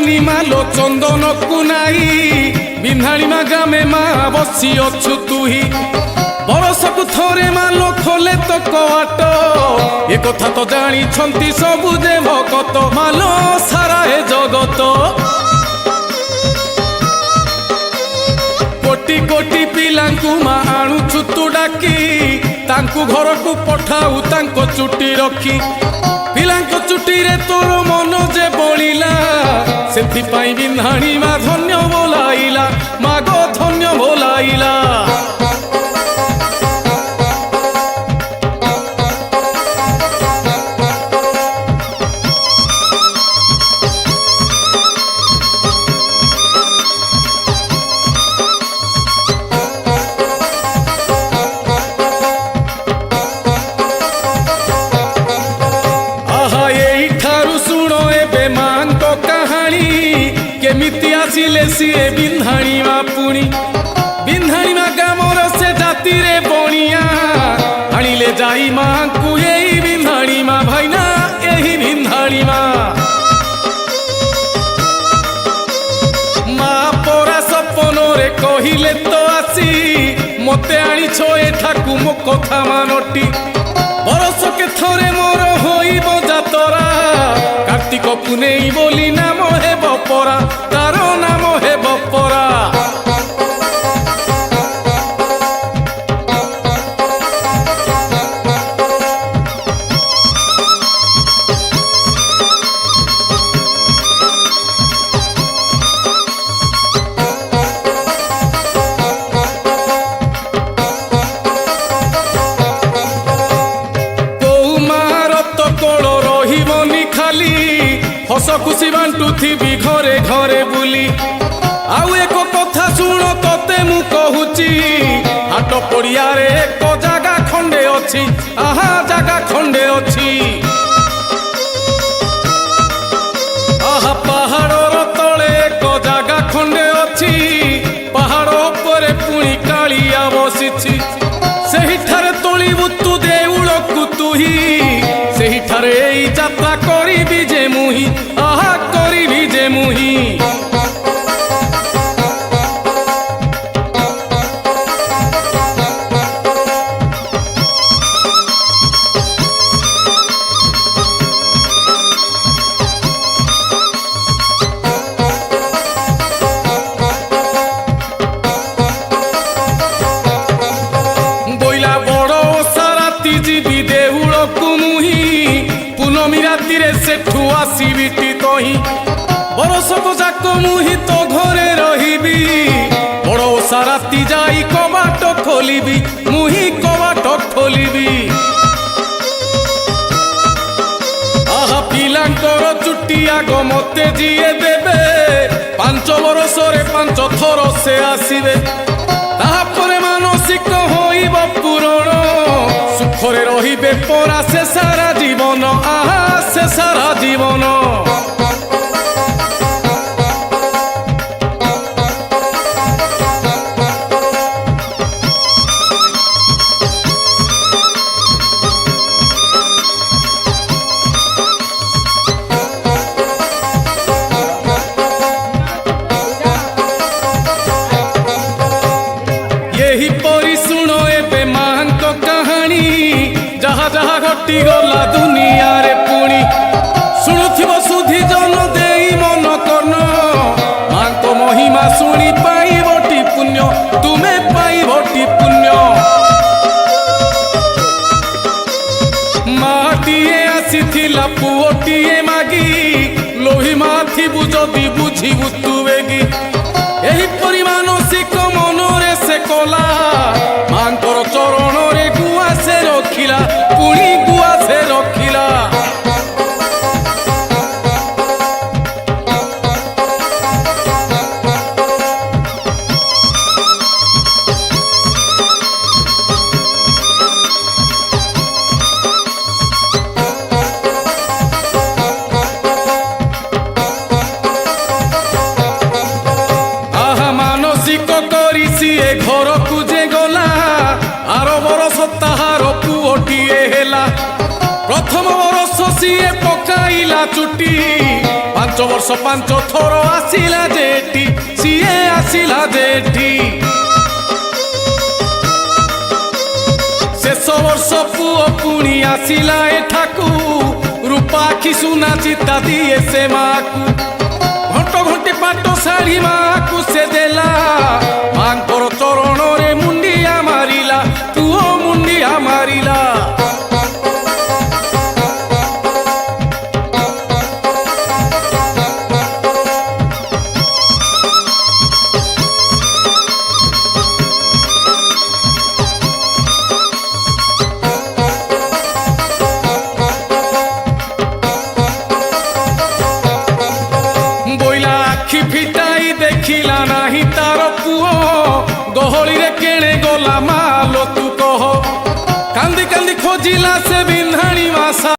पड़िनी मालो चंदन कुनाई बिन्हाणी मा गामे मा बसी अछु तुही बरसक थरे मालो खोले तो कवाट ए कथा तो जानी छंती सबु जे भगत मालो सारा ए जगत कोटी कोटी पिलांकु मा आणुछु तु डाकी तांकु घर को पठाऊ तांको चुटी रखी पिलांको चुटी रे तोर मन जे बलिला सेथि पाई बिन्हाणी मा धन्य बोलाइला मागो धन्य बोलाइला केमिति आसिले सीए बिन्हाणी मा पुणी बिन्हाणी मा गामर से जाति रे बणिया आनिले जाई मां को एई बिन्हाणी मा भाईना एही बिन्हाणी मा मा पोरा सपन रे कहिले तो आसी मते आनी छो एठाकू मो कथा मानटी बरस के थरे मोर होइबो जातरा कार्तिक पुनेई बोली नाम हे बपरा तारो नाम हे बपरा हस खुशी बांटुथी घरे घरे बुली आउ एक कथा शुण तते मु कहूची हाट पड़िया रे एक जगह खंडे अच्छी आहा जगह खंडे अच्छी आहा पहाड़र तले एक जगह खंडे अच्छी पहाड़ उपरे पुणी कालिया बसिछि सेही ठारे तोलिबु तु देउळकु तुही सेही ठारे एई यात्रा करिबि जे मुही आहा करिबि जे मुही बोइला बड़ सारा तीजी देउळकु मुही पूनमी राति रे सेठू आसीबिटी तही बरसक जाक मुही तो घरे रहिबी बड़ ओषा राति जाई कबाट खोलिबी मुही कबाट खोलिबी आहा पिलांकर चुटी आग मते जिए देबे 5 बरस रे 5 थर से आसीबे ताहापरे मानसिक होइब पूरण सुखरे रहिबे परा से सारा जीवन आहा से सारा जीवन यही परी सुनो एबे मांक कहानी जहा जहा घटी गला दुनिया रे पुणी शुणुथिब सुधी जन देई मन कर्ण मांक महिमा शुणी पाइबटी पुण्य तुमे पाइबटी पुण्य माटिए आसीथिला पुओटिए मागी लोही माथि बुझदी बुझिबु तुवेगी एही परि मानसिक मनरे से कला मांकर चरण रे गुआ से रखिला पुणी गुआ से रखिला घर को जे गला आर बरस ताहार प्रथम बरस सीए पकाइला चुटी 5 ବର୍ଷ 5 ଥର ଆସିଲା ଯେଠି ସିଏ ଆସିଲା ଯେଠି ଶେଷ ବର୍ଷ ପୁଅ ପୁଣି ଆସିଲା ଏଠାକୁ ରୂପା ଆଖି ସୁନା ଚିତା ଦିଏ ସେ ମାକୁ ଘଣ୍ଟ ଘଣ୍ଟି ପାଟ ଶାଢ଼ୀ ମାକୁ ସେ ଦେଲା ମାଙ୍କର ଚରଣରେ ମୁଣ୍ଡିଆ ମାରିଲା ପୁଅ ମୁଣ୍ଡିଆ ମାରିଲା ଆଖି ଫିଟାଇ ଦେଖିଲା ନାହିଁ ତାର ପୁଅ ଗହଳିରେ କେଣେ ଗଲା ମାଲୋ ତୁ କହ କାନ୍ଦି କାନ୍ଦି ଖୋଜିଲା ସେ ବିନ୍ଧାଣୀ ମାସା